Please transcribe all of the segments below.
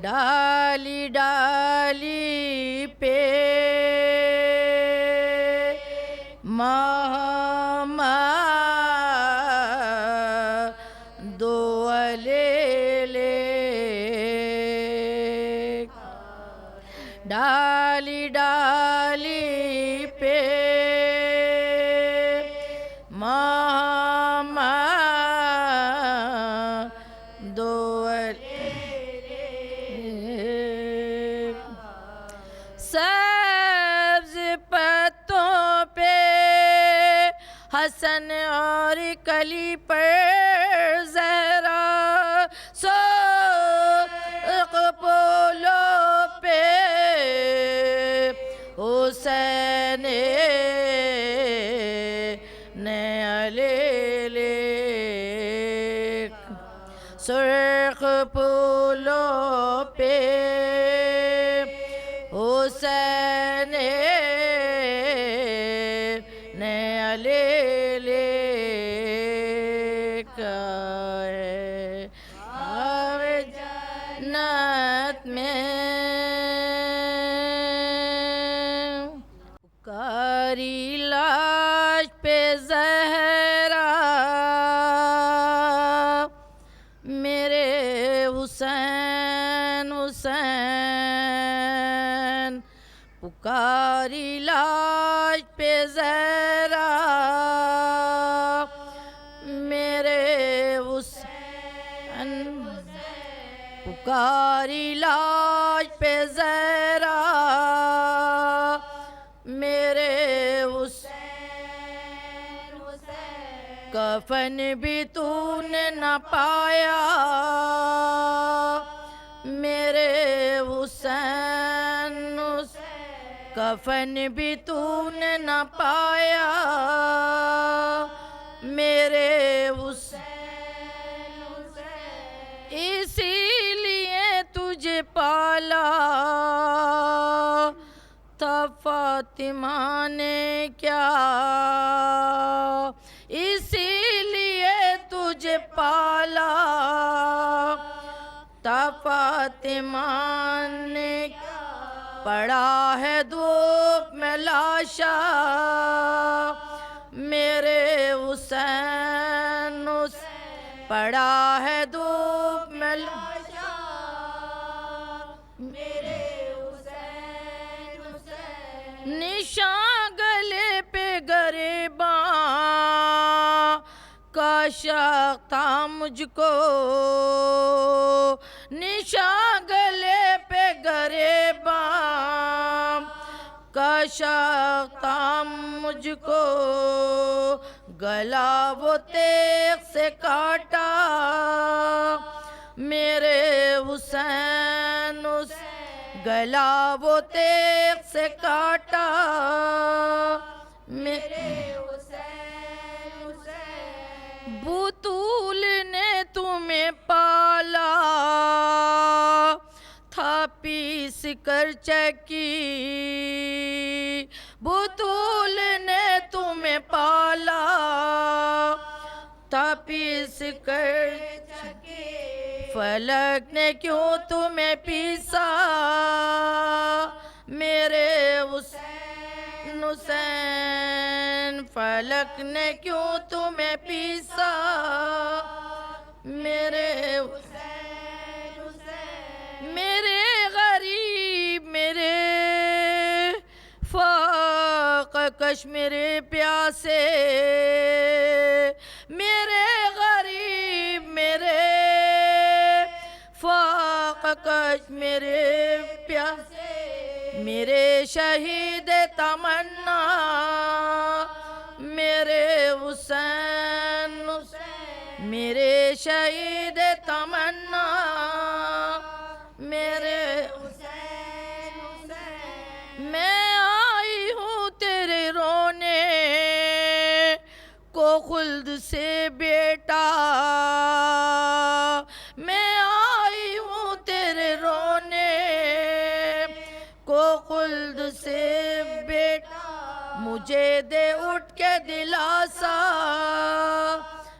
ڈالی ڈالی پہ محمد علیہ ڈالی ڈالی پہ محمد سبز پتوں پہ حسن اور کلی پر زہرا سرخ پھولوں پہ حسین نے علیہ سرخ پھولوں پہ حسین نے علیہ آوے جنت میں پکاری لاش پہ زہرا میرے حسین حسین پکاری لاش پہ زہرا میرے حسین پکاری لاش پہ زہرا میرے حسین کفن بھی تو نے نہ پایا میرے حسین کفن بھی تو نے نہ پایا میرے حسین اسی لیے تجھے پالا تھا فاطمہ نے کیا اسی لیے تجھے پالا تھا فاطمہ نے پڑا ہے دھوپ میں لاشا میرے حسین پڑا ہے دھوپ میں لاشا میرے حسین نشان گلے پہ گریباں کا شوق تھا مجھ کو نشان گلے پہ گریباں کا شوق تھا مجھ کو گلا وہ تیغ سے کاٹا میرے حسین گلا وہ تیغ سے کاٹا میرے بطول نے تمہیں پالا تھا پیس کر چکی بطول نے تمہیں پالا تھا پیس کر چکی فلک نے کیوں تمہیں پیسا میرے حسین حسین فلک نے کیوں تمہیں پیسا میرے حسین میرے غریب میرے فاقہ کش میرے پیاسے میرے غریب میرے فاقہ کش میرے پیاسے میرے شہید تمنا میرے حسین میرے شہید تمنا میرے حسین میں آئی ہوں تیرے رونے کو خلد سے بیٹا میں آئی ہوں تیرے رونے کو خلد سے بیٹا مجھے دے اٹھ کے دلاسا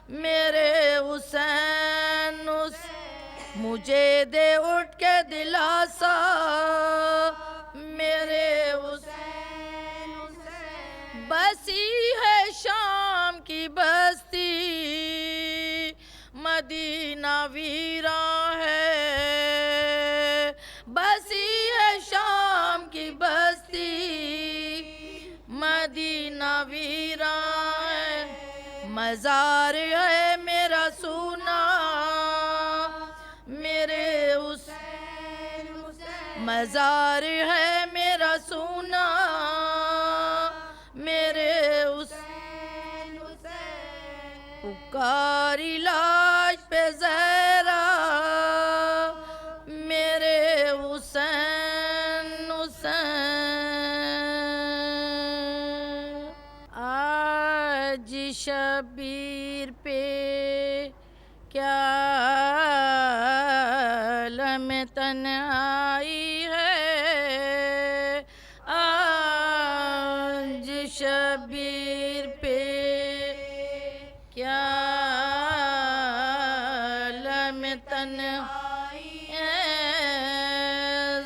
میرے حسین مجھے دے اٹھ کے دلاسا میرے حسین بسی ہے شام کی بستی مدینہ ویراں ہے بسی ہے شام کی بستی مدینہ ویراں ہے مزار ہے میرا سونا میرے حسین مزار ہے میرا سونا میرے حسین پکاری لاش پہ زہرا میرے حسین حسین آج شبیر پہ کیا عالم تنہائی ہے آج شبیر پہ کیا عالم تنہائی ہے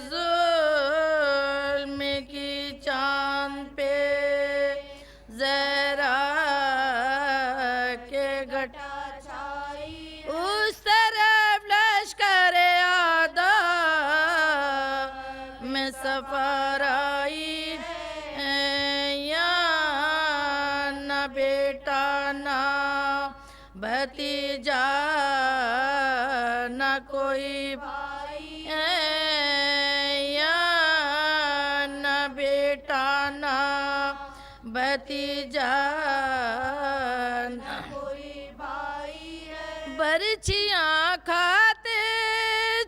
ظلم کی چاند پہ زہرا کے گھٹا اس طرف لشکر آدھا میں سفر آئی ہے یا نہ بیٹا نہ بھتیجا نہ کوئی بھائی ہے یا نہ بیٹا نہ بھتیجا نہ کوئی بھائی ہے برچیاں کھاتے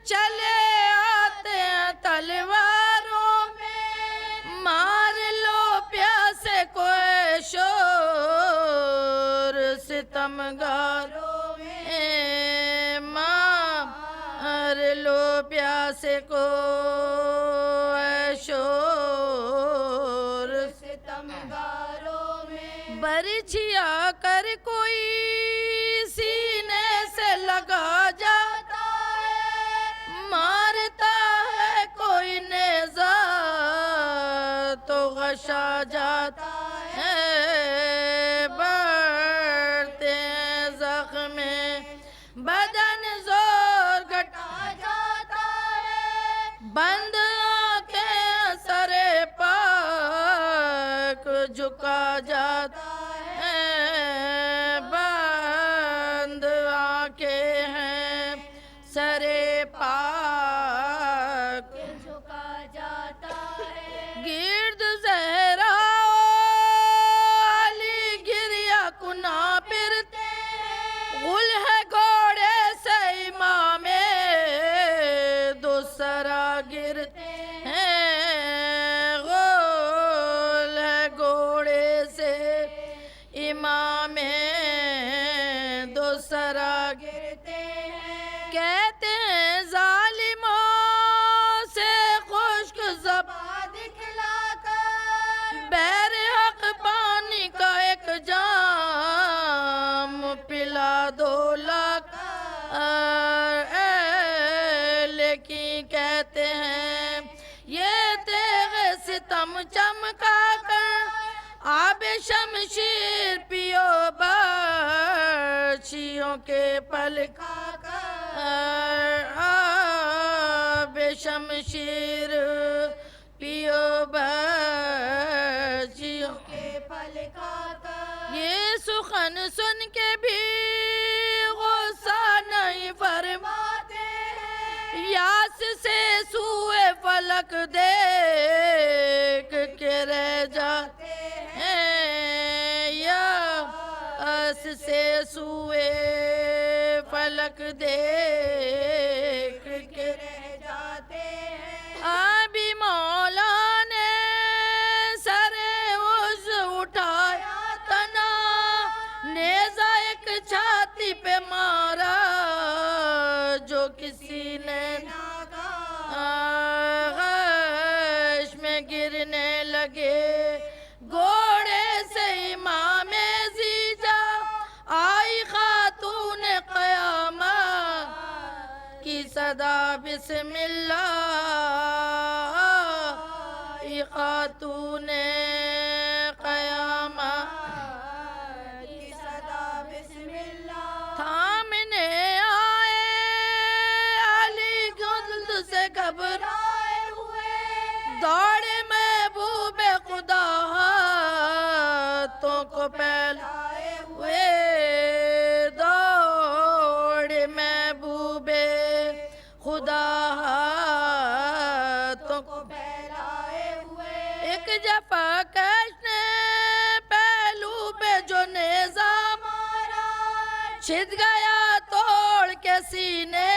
چلے آتے ہیں تلواروں میں مار لو پیاسے کوئی شور ستمگاروں میں مار لو پیاسے کو شور ستمگاروں میں برچھیا کر کوئی سینے سے لگا جاتا ہے مارتا ہے کوئی نیزہ تو غشا جاتا ہے بڑھتے ہیں زخم بدن زور گھٹا جاتا ہے بند آنکھیں سر پاک جھکا جاتا ہے بند آنکھیں ہیں سر پاک جھکا جاتا ہے گرد زہرا علی گریا کنا پھرتے غل ہے گھوڑے سے امام دوسرا گرتے ہیں غل ہے گھوڑے سے امام دوسرا گرتے ہیں کہتے ہیں ظالموں سے خشک زباں دکھلا کر بیر حق پانی کا ایک جام پلا دو لاکھ لیکن کہتے ہیں یہ تیغ ستم چمکا کر آب شمشیر پیو بچیوں کے پل کھا کر آب شمشیر پیو بچیوں کے پل کھا کر یہ سخن سن کے بھی غصہ نہیں فرماتے ہیں یاس سے سوئے فلک دیکھ کے رہ جاتے ہیں یاس سے سوئے فلک دیکھ کے رہ جاتے ہیں ابھی مولا نے سر عز اٹھایا تنا نیزہ ایک چھاتی پہ مارا جو کسی نے غش میں گرنے لگے گھوڑے سے امام زیجا آئی خاتون قیامت کی صدا بسم اللہ خاتون قیامت کی صدا بسم اللہ تھامنے آئے علی گلد سے گھبرائے ہوئے دوڑے محبوب خدا ہاتھوں کو پھیلائے ہوئے دوڑے محبوب خدا ہاتھوں کو پھیلائے ہوئے ایک جفا کش نے پہلو پہ جو نیزہ مارا چھد گیا توڑ کے سینے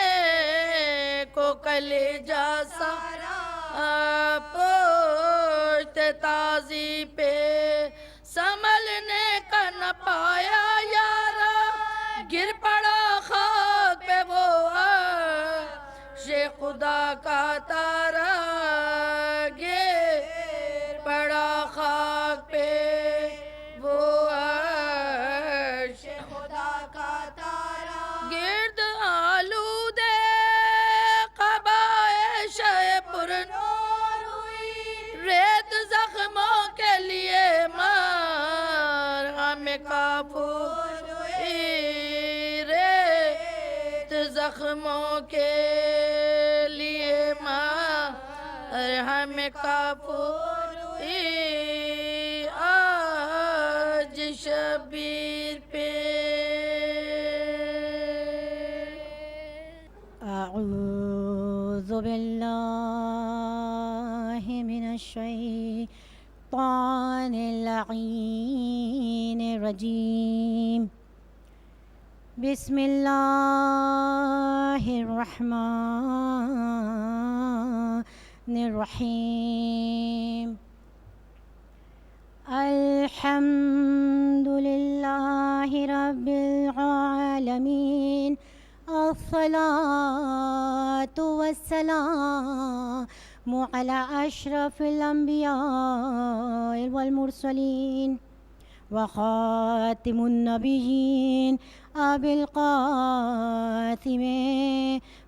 کو کلیجہ سارا پوشت تازی پہ سنبھلنے کا نہ پایا یارا گر پڑا خاک پہ وہ عرش خدا کا تارا گر پڑا خاک پہ وہ عرش خدا کا تارا گرد آلودے قبائے شہ پر نور ہوئی ریت زخموں کے لیے مرہم کافور ہوئی ریت زخموں کے لیے مرہم کافور ہوئی آج شبیر پہ أعوذ بالله من الشيطان اللعين الرجيم بسم الله الرحمن الرحيم الحمد لله رب العالمين الصلاة والسلام على أشرف الأنبياء والمرسلين وخاتم النبيين أبي القاسم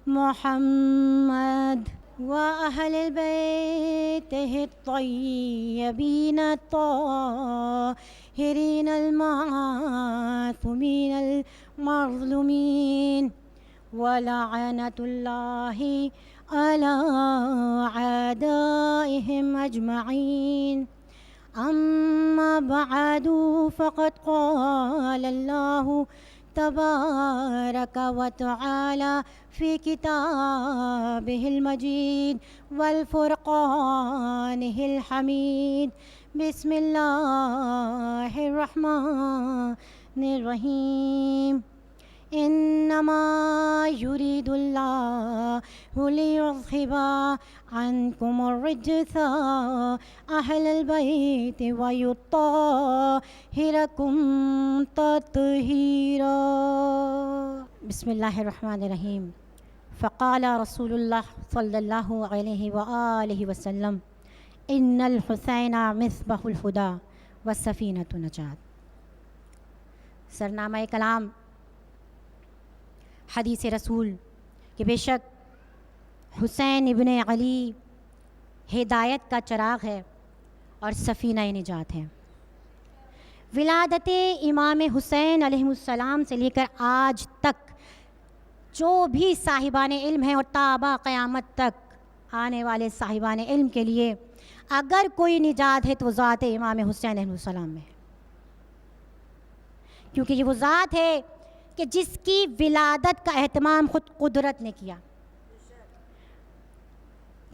محمد وأهل البيته الطيبين الطاهرين المعصومين المظلومين ولعنة الله على أعدائهم أجمعين أما بعد فقد قال الله تبارك وتعالى في كتابه المجيد والفرقانه الحميد بسم الله الرحمن الرحيم إنما يريد الله ليذهب عنكم الرجس أهل البيت ويطهركم تطهيرا بسم الله الرحمن الرحيم فقال رسول الله صلى الله عليه وآله وسلم إن الحسين مصباح الهدى والسفينة نجاة سرنامہ کلام حدیث رسول کہ بے شک حسین ابن علی ہدایت کا چراغ ہے اور سفینہ نجات ہے۔ ولادت امام حسین علیہ السلام سے لے کر آج تک جو بھی صاحبان علم ہیں اور تابع قیامت تک آنے والے صاحبان علم کے لیے اگر کوئی نجات ہے تو وہ ذات امام حسین علیہ السلام میں ہے، کیونکہ یہ وہ ذات ہے کہ جس کی ولادت کا اہتمام خود قدرت نے کیا۔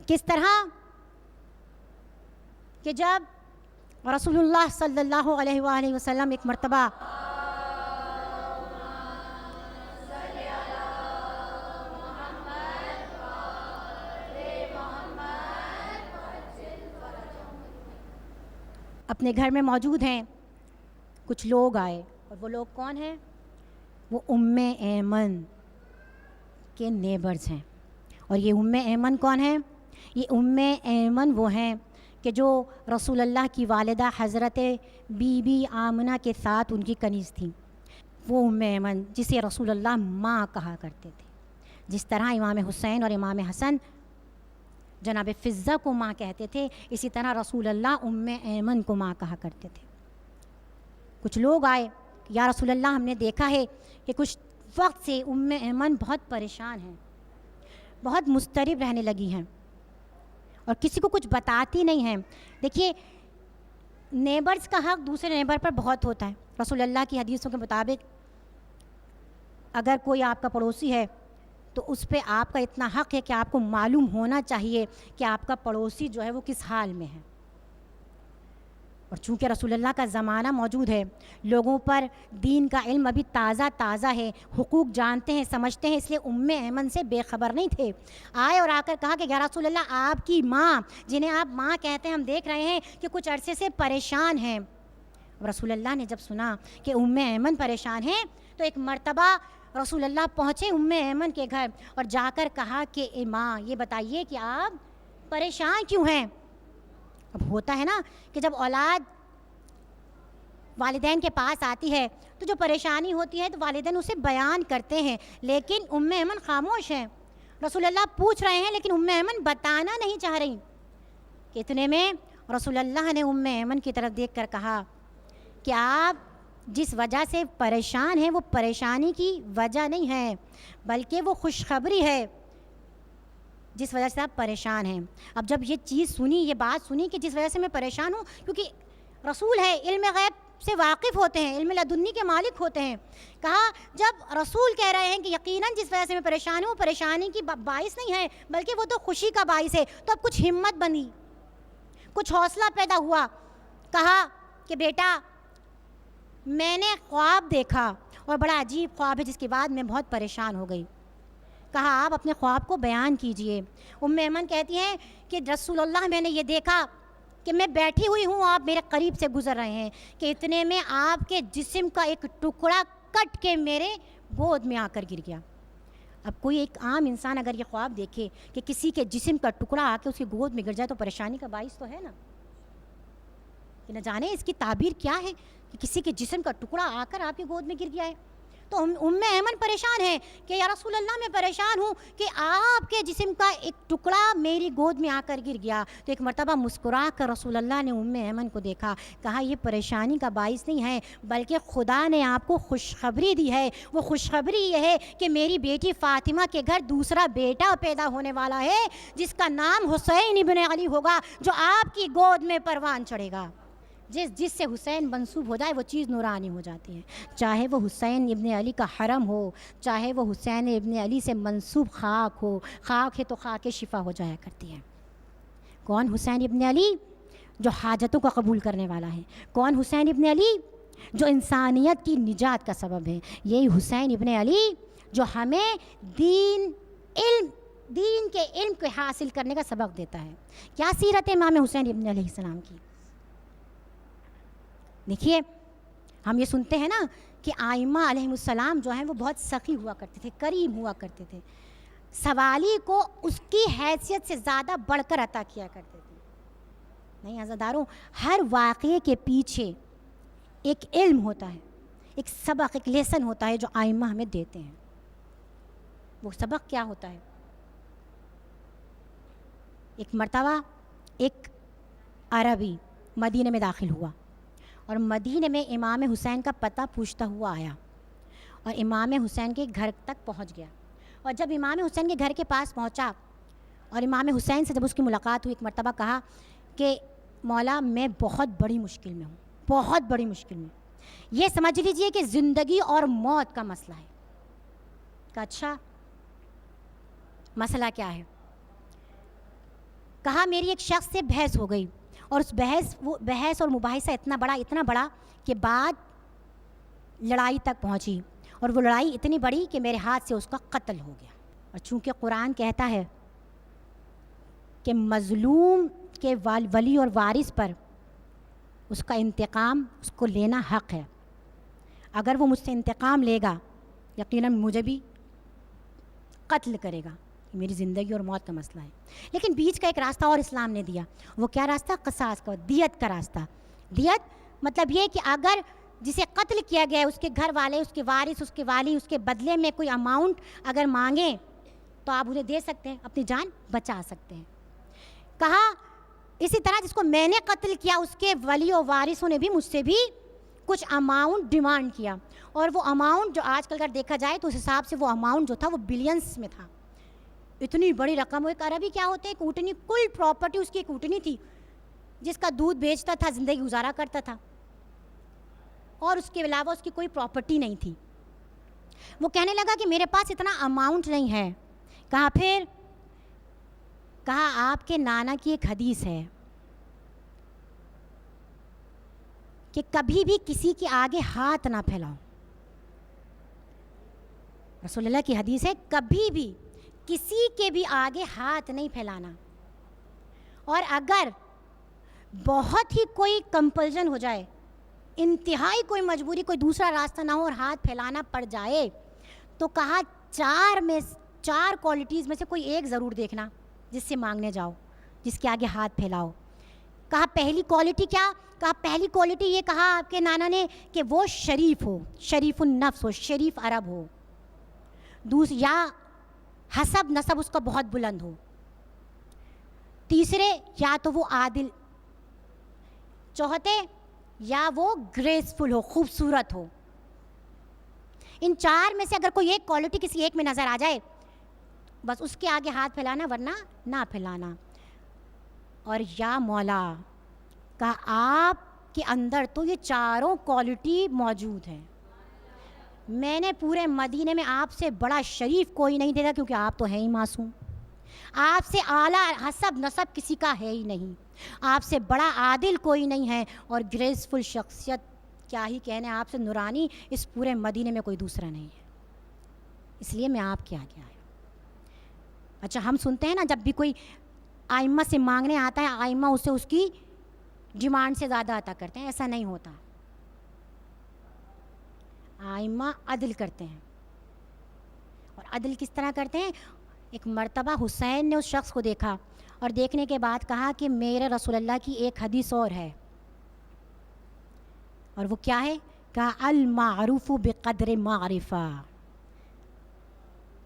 کس طرح کہ جب رسول اللہ صلی اللہ علیہ وآلہ وسلم ایک مرتبہ اپنے گھر میں موجود ہیں، کچھ لوگ آئے، اور وہ لوگ کون ہیں؟ وہ ام ایمن کے نیبرز ہیں۔ اور یہ ام ایمن کون ہیں؟ یہ ام ایمن وہ ہیں کہ جو رسول اللہ کی والدہ حضرت بی بی آمنہ کے ساتھ ان کی کنیز تھیں۔ وہ ام ایمن جسے رسول اللہ ماں کہا کرتے تھے، جس طرح امام حسین اور امام حسن جناب فضہ کو ماں کہتے تھے، اسی طرح رسول اللہ ام ایمن کو ماں کہا کرتے تھے۔ کچھ لوگ آئے، یا رسول اللہ ہم نے دیکھا ہے کہ کچھ وقت سے ام ایمن بہت پریشان ہیں، بہت مضطرب رہنے لگی ہیں اور کسی کو کچھ بتاتی نہیں ہیں۔ دیکھیے، نیبرز کا حق دوسرے نیبر پر بہت ہوتا ہے۔ رسول اللہ کی حدیثوں کے مطابق اگر کوئی آپ کا پڑوسی ہے تو اس پہ آپ کا اتنا حق ہے کہ آپ کو معلوم ہونا چاہیے کہ آپ کا پڑوسی جو ہے وہ کس حال میں ہے۔ اور چونکہ رسول اللہ کا زمانہ موجود ہے، لوگوں پر دین کا علم ابھی تازہ ہے، حقوق جانتے ہیں، سمجھتے ہیں، اس لیے ام ایمن سے بے خبر نہیں تھے۔ آئے اور آ کر کہا کہ یا رسول اللہ آپ کی ماں، جنہیں آپ ماں کہتے ہیں، ہم دیکھ رہے ہیں کہ کچھ عرصے سے پریشان ہیں۔ رسول اللہ نے جب سنا کہ ام ایمن پریشان ہیں تو ایک مرتبہ رسول اللہ پہنچے ام ایمن کے گھر اور جا کر کہا کہ اے ماں، یہ بتائیے کہ آپ پریشان کیوں ہیں؟ اب ہوتا ہے نا کہ جب اولاد والدین کے پاس آتی ہے تو جو پریشانی ہوتی ہے تو والدین اسے بیان کرتے ہیں، لیکن ام ایمن خاموش ہیں۔ رسول اللہ پوچھ رہے ہیں لیکن ام ایمن بتانا نہیں چاہ رہی کہ اتنے میں رسول اللہ نے ام ایمن کی طرف دیکھ کر کہا کہ آپ جس وجہ سے پریشان ہیں وہ پریشانی کی وجہ نہیں ہے، بلکہ وہ خوشخبری ہے جس وجہ سے آپ پریشان ہیں۔ اب جب یہ چیز سنی، یہ بات سنی کہ جس وجہ سے میں پریشان ہوں، کیونکہ رسول ہے، علم غیب سے واقف ہوتے ہیں، علم لدنی کے مالک ہوتے ہیں، کہا جب رسول کہہ رہے ہیں کہ یقیناً جس وجہ سے میں پریشان ہوں وہ پریشانی کی باعث نہیں ہے بلکہ وہ تو خوشی کا باعث ہے، تو اب کچھ ہمت بنی، کچھ حوصلہ پیدا ہوا۔ کہا کہ بیٹا، میں نے خواب دیکھا اور بڑا عجیب خواب ہے جس کے بعد میں بہت پریشان ہو گئی۔ کہا آپ اپنے خواب کو بیان کیجئے۔ ام ایمن کہتی ہیں کہ رسول اللہ، میں نے یہ دیکھا کہ میں بیٹھی ہوئی ہوں، آپ میرے قریب سے گزر رہے ہیں کہ اتنے میں آپ کے جسم کا ایک ٹکڑا کٹ کے میرے گود میں آ کر گر گیا۔ اب کوئی ایک عام انسان اگر یہ خواب دیکھے کہ کسی کے جسم کا ٹکڑا آ کے اس کی گود میں گر جائے تو پریشانی کا باعث تو ہے نا، کہ نہ جانے اس کی تعبیر کیا ہے کہ کسی کے جسم کا ٹکڑا آ کر آپ کی گود میں گر گیا ہے۔ تو ام ایمن پریشان ہے کہ یا رسول اللہ، میں پریشان ہوں کہ آپ کے جسم کا ایک ٹکڑا میری گود میں آ کر گر گیا۔ تو ایک مرتبہ مسکرا کر رسول اللہ نے ام ایمن کو دیکھا، کہا یہ پریشانی کا باعث نہیں ہے بلکہ خدا نے آپ کو خوشخبری دی ہے۔ وہ خوشخبری یہ ہے کہ میری بیٹی فاطمہ کے گھر دوسرا بیٹا پیدا ہونے والا ہے جس کا نام حسین ابن علی ہوگا، جو آپ کی گود میں پروان چڑھے گا۔ جس سے حسین منسوب ہو جائے وہ چیز نورانی ہو جاتی ہے، چاہے وہ حسین ابن علی کا حرم ہو، چاہے وہ حسین ابن علی سے منسوب خاک ہو، خاک ہے تو خاک شفا ہو جایا کرتی ہے۔ کون حسین ابن علی؟ جو حاجتوں کو قبول کرنے والا ہے۔ کون حسین ابن علی؟ جو انسانیت کی نجات کا سبب ہے۔ یہی حسین ابن علی جو ہمیں دین کے علم کو حاصل کرنے کا سبق دیتا ہے۔ کیا سیرت امام حسین ابن علیہ السلام کی؟ دیکھیے، ہم یہ سنتے ہیں نا کہ آئمہ علیہ السلام جو ہیں وہ بہت سخی ہوا کرتے تھے، کریم ہوا کرتے تھے، سوالی کو اس کی حیثیت سے زیادہ بڑھ کر عطا کیا کرتے تھے۔ نہیں عزیزداروں، ہر واقعے کے پیچھے ایک علم ہوتا ہے، ایک سبق، ایک لیسن ہوتا ہے جو آئمہ ہمیں دیتے ہیں۔ وہ سبق کیا ہوتا ہے؟ ایک مرتبہ ایک عربی مدینے میں داخل ہوا اور مدینے میں امام حسین کا پتہ پوچھتا ہوا آیا اور امام حسین کے گھر تک پہنچ گیا۔ اور جب امام حسین کے گھر کے پاس پہنچا اور امام حسین سے جب اس کی ملاقات ہوئی، ایک مرتبہ کہا کہ مولا، میں بہت بڑی مشکل میں ہوں، بہت بڑی مشکل میں، یہ سمجھ لیجئے کہ زندگی اور موت کا مسئلہ ہے۔ کہا اچھا، مسئلہ کیا ہے؟ کہا میری ایک شخص سے بحث ہو گئی اور اس بحث اور مباحثہ اتنا بڑا کہ بعد لڑائی تک پہنچی، اور وہ لڑائی اتنی بڑی کہ میرے ہاتھ سے اس کا قتل ہو گیا۔ اور چونکہ قرآن کہتا ہے کہ مظلوم کے ولی اور وارث پر اس کا انتقام اس کو لینا حق ہے، اگر وہ مجھ سے انتقام لے گا یقیناً مجھے بھی قتل کرے گا، میری زندگی اور موت کا مسئلہ ہے۔ لیکن بیچ کا ایک راستہ اور اسلام نے دیا، وہ کیا راستہ؟ قصاص کا، دیت کا راستہ۔ دیت مطلب یہ کہ اگر جسے قتل کیا گیا ہے اس کے گھر والے، اس کے وارث، اس کے والی اس کے بدلے میں کوئی اماؤنٹ اگر مانگیں تو آپ انہیں دے سکتے ہیں, اپنی جان بچا سکتے ہیں. کہا اسی طرح جس کو میں نے قتل کیا اس کے ولی و وارثوں نے بھی مجھ سے بھی کچھ اماؤنٹ ڈیمانڈ کیا, اور وہ اماؤنٹ جو آج کل اگر دیکھا جائے تو اس حساب سے وہ اماؤنٹ جو تھا وہ بلینس میں تھا. اتنی بڑی رقم. وہ ایک عربی کیا ہوتے ہیں, اونٹنی, کل پراپرٹی اس کی ایک اونٹنی تھی جس کا دودھ بیچتا تھا, زندگی گزارا کرتا تھا, اور اس کے علاوہ اس کی کوئی پراپرٹی نہیں تھی. وہ کہنے لگا کہ میرے پاس اتنا اماؤنٹ نہیں ہے. کہا پھر؟ کہا آپ کے نانا کی ایک حدیث ہے کہ کبھی بھی کسی کے آگے ہاتھ نہ پھیلاؤ. رسول اللہ کی حدیث ہے کبھی بھی کسی کے بھی آگے ہاتھ نہیں پھیلانا. اور اگر بہت ہی کوئی کمپلژن ہو جائے, انتہائی کوئی مجبوری, کوئی دوسرا راستہ نہ ہو اور ہاتھ پھیلانا پڑ جائے, تو کہا چار کوالٹیز میں سے کوئی ایک ضرور دیکھنا جس سے مانگنے جاؤ, جس کے آگے ہاتھ پھیلاؤ. کہا پہلی کوالٹی کیا؟ کہا پہلی کوالٹی یہ کہا آپ کے نانا نے کہ وہ شریف ہو, شریف النفس ہو, شریف عرب ہو. یا حسب نسب اس کا بہت بلند ہو. تیسرے, یا تو وہ عادل. چوتھے, یا وہ گریسفل ہو, خوبصورت ہو. ان چار میں سے اگر کوئی ایک کوالٹی کسی ایک میں نظر آ جائے, بس اس کے آگے ہاتھ پھیلانا, ورنہ نہ پھیلانا. اور یا مولا, کہا آپ کے اندر تو یہ چاروں کوالٹی موجود ہیں. میں نے پورے مدینے میں آپ سے بڑا شریف کوئی نہیں دیکھا, کیونکہ آپ تو ہیں ہی معصوم. آپ سے اعلیٰ حسب نسب کسی کا ہے ہی نہیں. آپ سے بڑا عادل کوئی نہیں ہے, اور گریسفل شخصیت کیا ہی کہنے, آپ سے نورانی اس پورے مدینے میں کوئی دوسرا نہیں ہے. اس لیے میں آپ کے آگے آیا. اچھا, ہم سنتے ہیں نا جب بھی کوئی آئمہ سے مانگنے آتا ہے, آئمہ اسے اس کی ڈیمانڈ سے زیادہ عطا کرتے ہیں. ایسا نہیں ہوتا. آئمہ عدل کرتے ہیں. اور عدل کس طرح کرتے ہیں؟ ایک مرتبہ حسین نے اس شخص کو دیکھا, اور دیکھنے کے بعد کہا کہ میرے رسول اللہ کی ایک حدیث اور ہے, اور وہ کیا ہے؟ کہا المعروف بقدر معرفہ,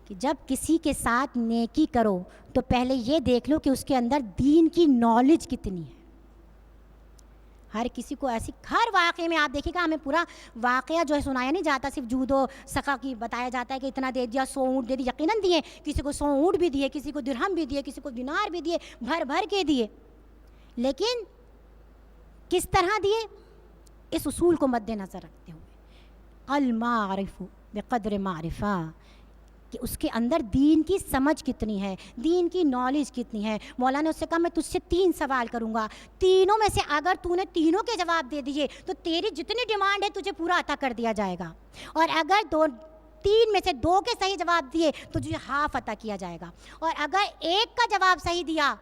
کہ جب کسی کے ساتھ نیکی کرو تو پہلے یہ دیکھ لو کہ اس کے اندر دین کی نالج کتنی ہے. ہر کسی کو ایسی, ہر واقعے میں آپ دیکھیے گا ہمیں پورا واقعہ جو ہے سنایا نہیں جاتا, صرف جود و سخا کی بتایا جاتا ہے کہ اتنا دے دیا, 100 اونٹ دے دی. یقیناً دیے, کسی کو 100 اونٹ بھی دیے, کسی کو درہم بھی دیے, کسی کو دینار بھی دیے, بھر بھر کے دیے. لیکن کس طرح دیے؟ اس اصول کو مد نظر رکھتے ہوئے, المعرف بقدر معرفہ, کہ اس کے اندر دین کی سمجھ کتنی ہے, دین کی نالج کتنی ہے. مولانا نے اس سے کہا میں تجھ سے 3 سوال کروں گا, تینوں میں سے اگر تو نے تینوں کے جواب دے دیے تو تیری جتنی ڈیمانڈ ہے تجھے پورا عطا کر دیا جائے گا, اور اگر 3 میں سے 2 کے صحیح جواب دیے تو تجھے ہاف عطا کیا جائے گا, اور اگر 1 کا جواب صحیح دیا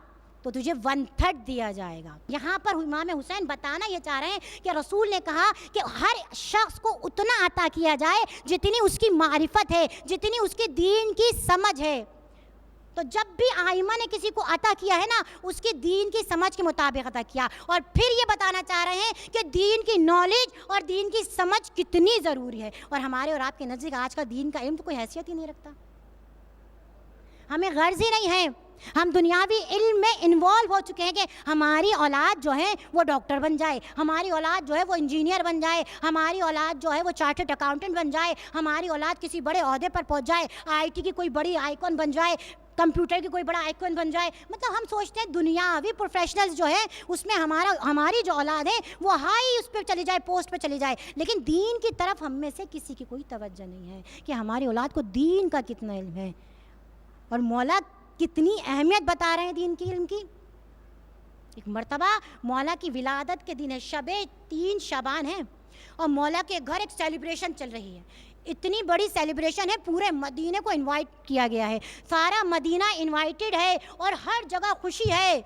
تو تجھے 1/3 دیا جائے گا. یہاں پر امام حسین بتانا یہ چاہ رہے ہیں کہ رسول نے کہا کہ ہر شخص کو اتنا عطا کیا جائے جتنی اس کی معرفت ہے, جتنی اس کے دین کی سمجھ ہے. تو جب بھی آئمہ نے کسی کو عطا کیا ہے نا, اس کے دین کی سمجھ کے مطابق عطا کیا. اور پھر یہ بتانا چاہ رہے ہیں کہ دین کی نالج اور دین کی سمجھ کتنی ضروری ہے. اور ہمارے اور آپ کے نزدیک آج کا دین کا علم تو کوئی حیثیت ہی نہیں رکھتا. ہمیں غرض ہی نہیں ہے, ہم دنیاوی علم میں انوالو ہو چکے ہیں کہ ہماری اولاد جو ہے وہ ڈاکٹر بن جائے, ہماری اولاد جو ہے وہ انجینئر بن جائے, ہماری اولاد جو ہے وہ چارٹرڈ اکاؤنٹنٹ بن جائے, ہماری اولاد کسی بڑے عہدے پر پہنچ جائے, IT کی کوئی بڑی آئیکن بن جائے, کمپیوٹر کی کوئی بڑا آئیکن بن جائے. مطلب ہم سوچتے ہیں دنیاوی پروفیشنلز جو ہیں اس میں ہماری جو اولاد ہے وہ ہائی اس پہ چلی جائے, پوسٹ پہ چلی جائے. لیکن دین کی طرف ہم میں سے کسی کی کوئی توجہ نہیں ہے کہ ہماری اولاد کو دین کا کتنا علم ہے. اور مولا کتنی اہمیت بتا رہے ہیں دین کی علم کی. ایک مرتبہ مولا کی ولادت کے دن ہے, شب 3 شعبان ہے, اور مولا کے گھر ایک سیلیبریشن چل رہی ہے. اتنی بڑی سیلیبریشن ہے, پورے مدینے کو انوائٹ کیا گیا ہے, سارا مدینہ انوائٹڈ ہے, اور ہر جگہ خوشی ہے.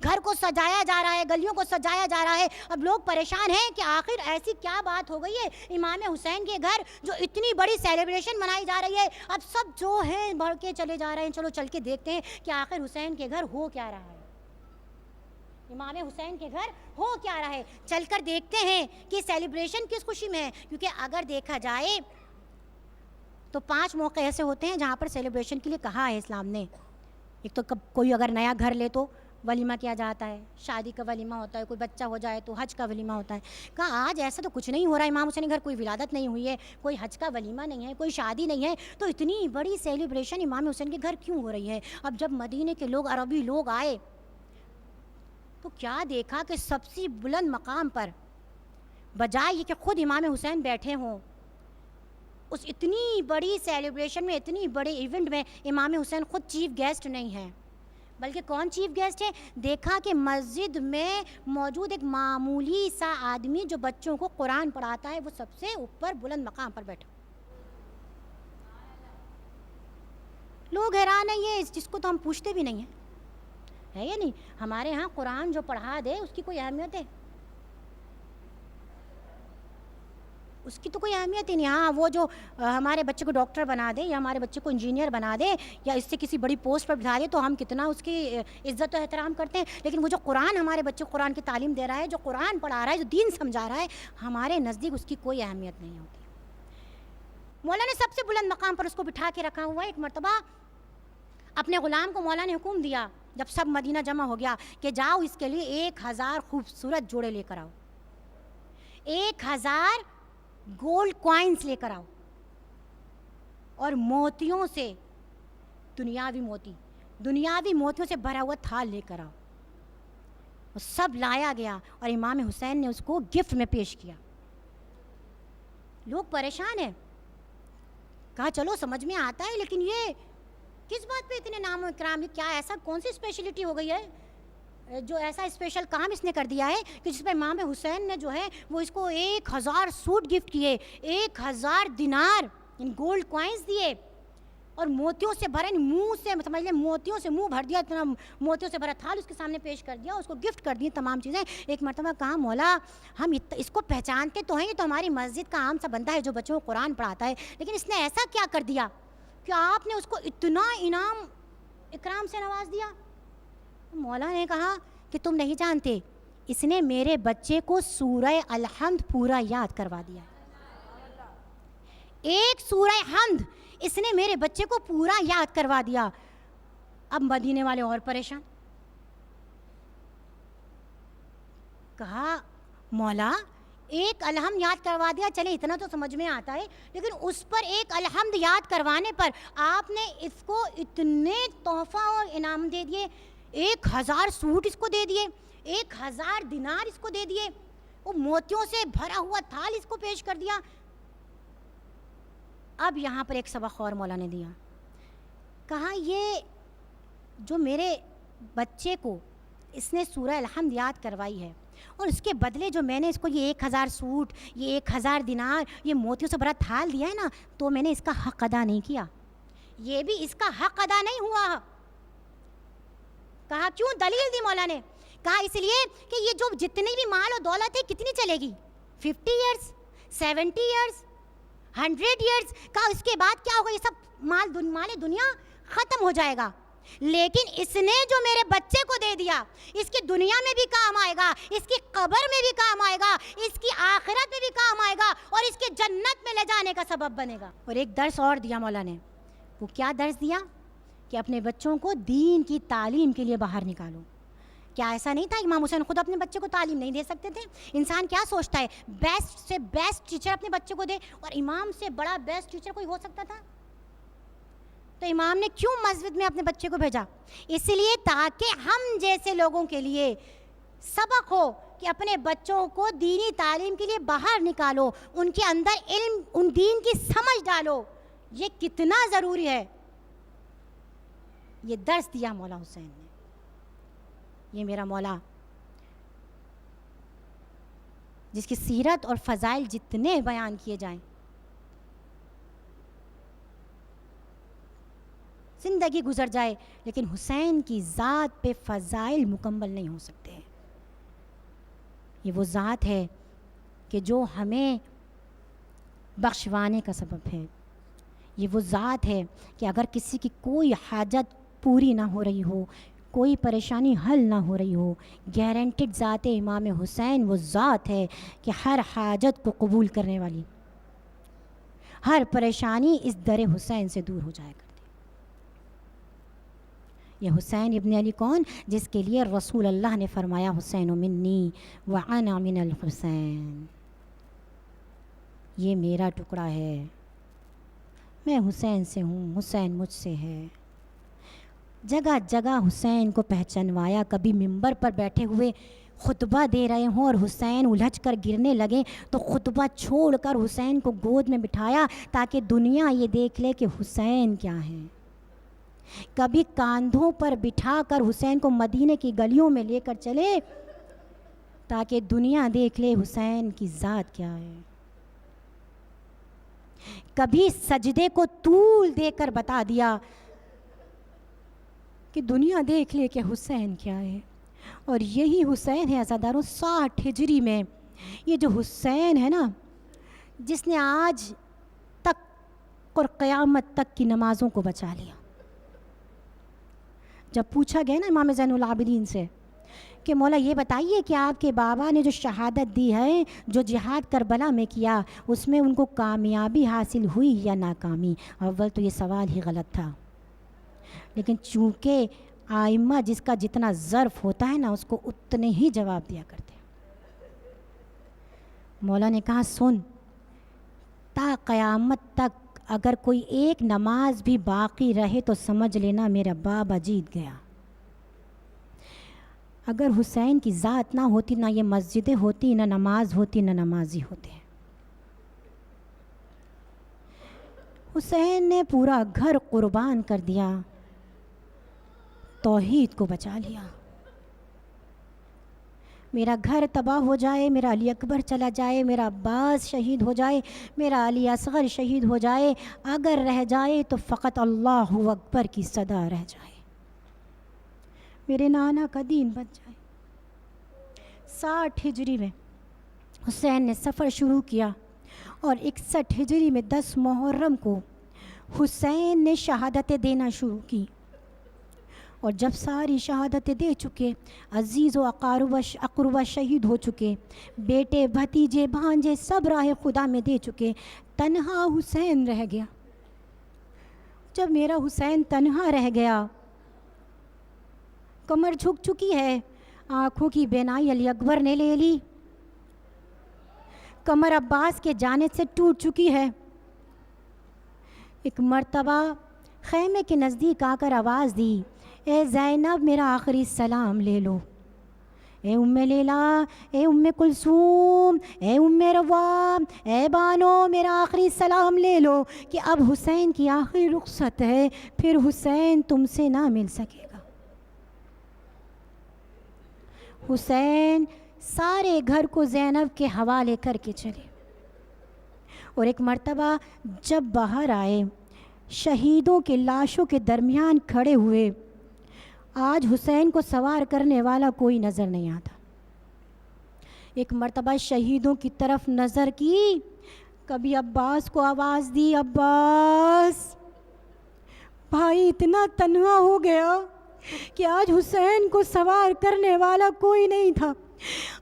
گھر کو سجایا جا رہا ہے, گلیوں کو سجایا جا رہا ہے. اب لوگ پریشان ہیں کہ آخر ایسی کیا بات ہو گئی ہے امام حسین کے گھر جو اتنی بڑی سیلیبریشن منائی جا رہی ہے. اب سب جو ہیں بڑھ کے چلے جا رہے ہیں, چلو چل کے دیکھتے ہیں کہ آخر حسین کے گھر ہو کیا رہا ہے, امام حسین کے گھر ہو کیا رہا ہے. چل کر دیکھتے ہیں کہ سیلیبریشن کس خوشی میں ہے. کیونکہ اگر دیکھا جائے تو 5 موقع ایسے ہوتے ہیں جہاں پر سیلیبریشن کے لیے کہا ہے اسلام نے. ایک تو کوئی اگر نیا گھر لے تو ولیمہ کیا جاتا ہے, شادی کا ولیمہ ہوتا ہے, کوئی بچہ ہو جائے تو حج کا ولیمہ ہوتا ہے. کہا آج ایسا تو کچھ نہیں ہو رہا, امام حسین کے گھر کوئی ولادت نہیں ہوئی ہے, کوئی حج کا ولیمہ نہیں ہے, کوئی شادی نہیں ہے, تو اتنی بڑی سیلیبریشن امام حسین کے گھر کیوں ہو رہی ہے؟ اب جب مدینے کے لوگ, عربی لوگ آئے تو کیا دیکھا کہ سب سے بلند مقام پر بجائے یہ کہ خود امام حسین بیٹھے ہوں, اس اتنی بڑی سیلیبریشن میں, اتنی بڑے ایونٹ میں امام حسین خود چیف گیسٹ نہیں ہیں, بلکہ کون چیف گیسٹ ہے؟ دیکھا کہ مسجد میں موجود ایک معمولی سا آدمی جو بچوں کو قرآن پڑھاتا ہے, وہ سب سے اوپر بلند مقام پر بیٹھا. لوگ حیران ہیں, یہ جس کو تو ہم پوچھتے بھی نہیں ہیں, ہے یا نہیں؟ ہمارے ہاں قرآن جو پڑھا دے اس کی کوئی اہمیت ہے؟ اس کی تو کوئی اہمیت ہی نہیں. ہاں وہ جو ہمارے بچے کو ڈاکٹر بنا دے یا ہمارے بچے کو انجینئر بنا دے یا اس سے کسی بڑی پوسٹ پر بٹھا دے تو ہم کتنا اس کی عزت و احترام کرتے ہیں, لیکن وہ جو قرآن ہمارے بچے کو قرآن کی تعلیم دے رہا ہے, جو قرآن پڑھا رہا ہے, جو دین سمجھا رہا ہے, ہمارے نزدیک اس کی کوئی اہمیت نہیں ہوتی. مولا نے سب سے بلند مقام پر اس کو بٹھا کے رکھا ہوا ہے. ایک مرتبہ اپنے غلام کو مولا نے حکم دیا, جب سب مدینہ جمع ہو گیا, کہ جاؤ اس کے لیے 1000 خوبصورت جوڑے لے کر آؤ, 1000 گولڈ کوائنس لے کر آؤ, اور موتیوں سے, دنیاوی موتیوں سے بھرا ہوا تھال لے کر آؤ. وہ سب لایا گیا اور امام حسین نے اس کو گفٹ میں پیش کیا. لوگ پریشان ہیں, کہا چلو سمجھ میں آتا ہے, لیکن یہ کس بات پہ اتنے نام و اکرام, کیا ایسا کون سی اسپیشلٹی ہو گئی ہے جو ایسا اسپیشل کام اس نے کر دیا ہے کہ جس پہ امام حسین نے جو ہے وہ اس کو 1000 سوٹ گفٹ کیے, 1000 دینار ان گولڈ کوائنس دیے, اور موتیوں سے بھرا, منہ سے سمجھ لیں موتیوں سے منہ بھر دیا, اتنا موتیوں سے بھرا تھال اس کے سامنے پیش کر دیا, اس کو گفٹ کر دی تمام چیزیں. ایک مرتبہ کہا مولا ہم اس کو پہچانتے تو ہیں, یہ تو ہماری مسجد کا عام سا بندہ ہے جو بچوں کو قرآن پڑھاتا ہے, لیکن اس نے ایسا کیا کر دیا کہ آپ نے اس کو اتنا انعام اکرام سے نواز دیا؟ مولا نے کہا کہ تم نہیں جانتے, اس نے میرے بچے کو سورہ الحمد پورا یاد کروا دیا. ایک سورہ حمد اس نے میرے بچے کو پورا یاد کروا دیا. اب مدینے والے اور پریشان, کہا مولا ایک الحمد یاد کروا دیا, چلے اتنا تو سمجھ میں آتا ہے, لیکن اس پر ایک الحمد یاد کروانے پر آپ نے اس کو اتنے تحفہ اور انعام دے دیے, 1000 سوٹ اس کو دے دیے, 1000 دینار اس کو دے دیے, وہ موتیوں سے بھرا ہوا تھال اس کو پیش کر دیا. اب یہاں پر ایک سبق اور مولا نے دیا, کہا یہ جو میرے بچے کو اس نے سورہ الحمد یاد کروائی ہے, اور اس کے بدلے جو میں نے اس کو یہ 1000 سوٹ, یہ 1000 دینار, یہ موتیوں سے بھرا تھال دیا ہے نا, تو میں نے اس کا حق ادا نہیں کیا, یہ بھی اس کا حق ادا نہیں ہوا. کہا کیوں؟ دلیل دی مولا نے. کہا اس لیے کہ یہ جو جتنی بھی مال و دولت ہے کتنی چلے گی, 50 ایئرس, 70 ایئرس, 100 ایئرس. کہا اس کے بعد کیا ہوگا, یہ سب مال دنیا ختم ہو جائے گا, لیکن اس نے جو میرے بچے کو دے دیا, اس کی دنیا میں بھی کام آئے گا, اس کی قبر میں بھی کام آئے گا, اس کی آخرت میں بھی کام آئے گا, اور اس کے جنت میں لے جانے کا سبب بنے گا. اور ایک درس اور دیا مولا نے. وہ کیا درس دیا؟ کہ اپنے بچوں کو دین کی تعلیم کے لیے باہر نکالو. کیا ایسا نہیں تھا امام حسین خود اپنے بچے کو تعلیم نہیں دے سکتے تھے؟ انسان کیا سوچتا ہے, بیسٹ سے بیسٹ ٹیچر اپنے بچے کو دے, اور امام سے بڑا بیسٹ ٹیچر کوئی ہو سکتا تھا؟ تو امام نے کیوں مسجد میں اپنے بچے کو بھیجا؟ اس لیے تاکہ ہم جیسے لوگوں کے لیے سبق ہو کہ اپنے بچوں کو دینی تعلیم کے لیے باہر نکالو, ان کے اندر علم, ان دین کی سمجھ ڈالو. یہ کتنا ضروری ہے, یہ درس دیا مولا حسین نے. یہ میرا مولا جس کی سیرت اور فضائل جتنے بیان کیے جائیں, زندگی گزر جائے, لیکن حسین کی ذات پہ فضائل مکمل نہیں ہو سکتے. یہ وہ ذات ہے کہ جو ہمیں بخشوانے کا سبب ہے. یہ وہ ذات ہے کہ اگر کسی کی کوئی حاجت پوری نہ ہو رہی ہو, کوئی پریشانی حل نہ ہو رہی ہو, گارنٹیڈ ذات امام حسین وہ ذات ہے کہ ہر حاجت کو قبول کرنے والی. ہر پریشانی اس در حسین سے دور ہو جایا کرتی. یہ حسین ابن علی کون؟ جس کے لیے رسول اللہ نے فرمایا حسین منی وانا من الحسین، یہ میرا ٹکڑا ہے، میں حسین سے ہوں، حسین مجھ سے ہے. جگہ جگہ حسین کو پہچانوایا. کبھی ممبر پر بیٹھے ہوئے خطبہ دے رہے ہوں اور حسین الجھ کر گرنے لگے تو خطبہ چھوڑ کر حسین کو گود میں بٹھایا تاکہ دنیا یہ دیکھ لے کہ حسین کیا ہیں. کبھی کاندھوں پر بٹھا کر حسین کو مدینے کی گلیوں میں لے کر چلے تاکہ دنیا دیکھ لے حسین کی ذات کیا ہے. کبھی سجدے کو طول دے کر بتا دیا کہ دنیا دیکھ لے کہ حسین کیا ہے. اور یہی حسین ہے عزاداروں 60 ہجری میں. یہ جو حسین ہے نا، جس نے آج تک اور قیامت تک کی نمازوں کو بچا لیا. جب پوچھا گیا نا امام زین العابدین سے کہ مولا یہ بتائیے کہ آپ کے بابا نے جو شہادت دی ہے، جو جہاد کربلا میں کیا، اس میں ان کو کامیابی حاصل ہوئی یا ناکامی؟ اول تو یہ سوال ہی غلط تھا، لیکن چونکہ آئمہ جس کا جتنا ظرف ہوتا ہے نا اس کو اتنے ہی جواب دیا کرتے. مولا نے کہا سن، تا قیامت تک اگر کوئی ایک نماز بھی باقی رہے تو سمجھ لینا میرا بابا جیت گیا. اگر حسین کی ذات نہ ہوتی، نہ یہ مسجدیں ہوتی، نہ نماز ہوتی، نہ نمازی ہوتے. حسین نے پورا گھر قربان کر دیا، توحید کو بچا لیا. میرا گھر تباہ ہو جائے، میرا علی اکبر چلا جائے، میرا عباس شہید ہو جائے، میرا علی اصغر شہید ہو جائے، اگر رہ جائے تو فقط اللہ اکبر کی صدا رہ جائے، میرے نانا کا دین بچ جائے. 60 ہجری میں حسین نے سفر شروع کیا اور 61 ہجری میں 10 محرم کو حسین نے شہادتیں دینا شروع کی. اور جب ساری شہادتیں دے چکے، عزیز و اقربا شہید ہو چکے، بیٹے بھتیجے بھانجے سب راہ خدا میں دے چکے، تنہا حسین رہ گیا. جب میرا حسین تنہا رہ گیا، کمر جھک چکی ہے، آنکھوں کی بینائی علی اکبر نے لے لی، کمر عباس کے جانے سے ٹوٹ چکی ہے. ایک مرتبہ خیمے کے نزدیک آ کر آواز دی، اے زینب میرا آخری سلام لے لو، اے ام لیلا، اے ام کلثوم، اے ام روام، اے بانو میرا آخری سلام لے لو کہ اب حسین کی آخری رخصت ہے، پھر حسین تم سے نہ مل سکے گا. حسین سارے گھر کو زینب کے حوالے کر کے چلے. اور ایک مرتبہ جب باہر آئے، شہیدوں کے لاشوں کے درمیان کھڑے ہوئے، آج حسین کو سوار کرنے والا کوئی نظر نہیں آتا. ایک مرتبہ شہیدوں کی طرف نظر کی، کبھی عباس کو آواز دی، عباس بھائی اتنا تنہا ہو گیا کہ آج حسین کو سوار کرنے والا کوئی نہیں تھا.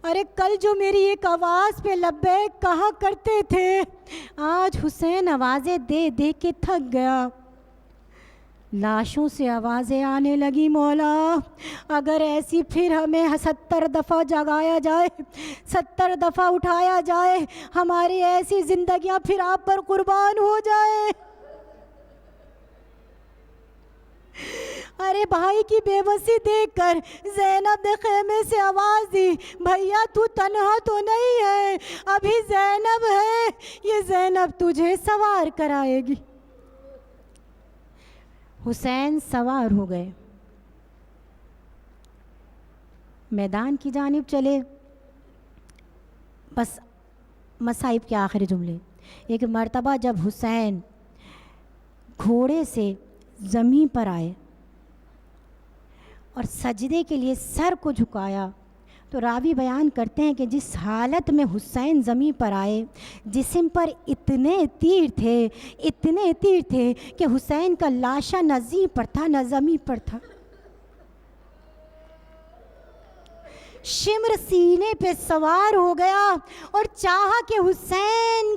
ارے کل جو میری ایک آواز پہ لبیک کہا کرتے تھے، آج حسین آوازیں دے دے کے تھک گیا. لاشوں سے آوازیں آنے لگی، مولا اگر ایسی پھر ہمیں 70 دفعہ جگایا جائے، 70 دفعہ اٹھایا جائے، ہماری ایسی زندگیاں پھر آپ پر قربان ہو جائے. ارے بھائی کی بے بسی دیکھ کر زینب نے خیمے سے آواز دی، بھیا تو تنہا تو نہیں ہے، ابھی زینب ہے، یہ زینب تجھے سوار کرائے گی. حسین سوار ہو گئے، میدان کی جانب چلے. بس مصائب کے آخری جملے. ایک مرتبہ جب حسین گھوڑے سے زمین پر آئے اور سجدے کے لیے سر کو جھکایا تو راوی بیان کرتے ہیں کہ جس حالت میں حسین زمین پر آئے، جسم پر اتنے تیر تھے کہ حسین کا لاشا نہ زمین پر تھا نہ زمین پر تھا. شمر سینے پہ سوار ہو گیا اور چاہا کہ حسین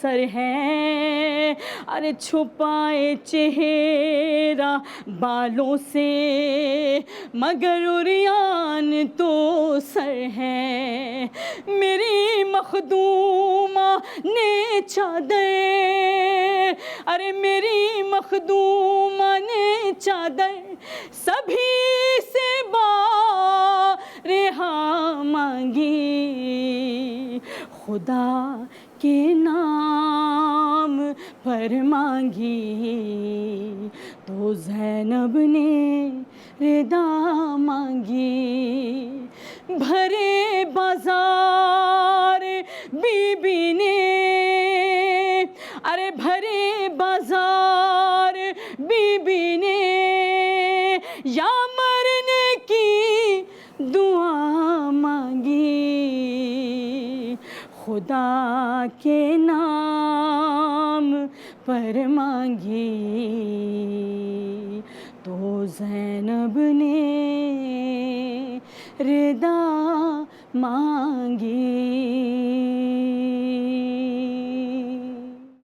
سر ہے، ارے چھپائے چہرہ بالوں سے مگر عریان تو سر ہے۔ میری مخدومہ نے چادر، ارے میری مخدومہ نے چادر سبھی سے بارہا مانگی، خدا کے نام پر مانگی تو زینب نے ردا مانگی۔ بھرے بازار بی بی نے، ارے بھرے بازار بی بی نے یا مرنے کی دعا مانگی، خدا کے نام پر مانگی تو زینب نے ردا مانگی۔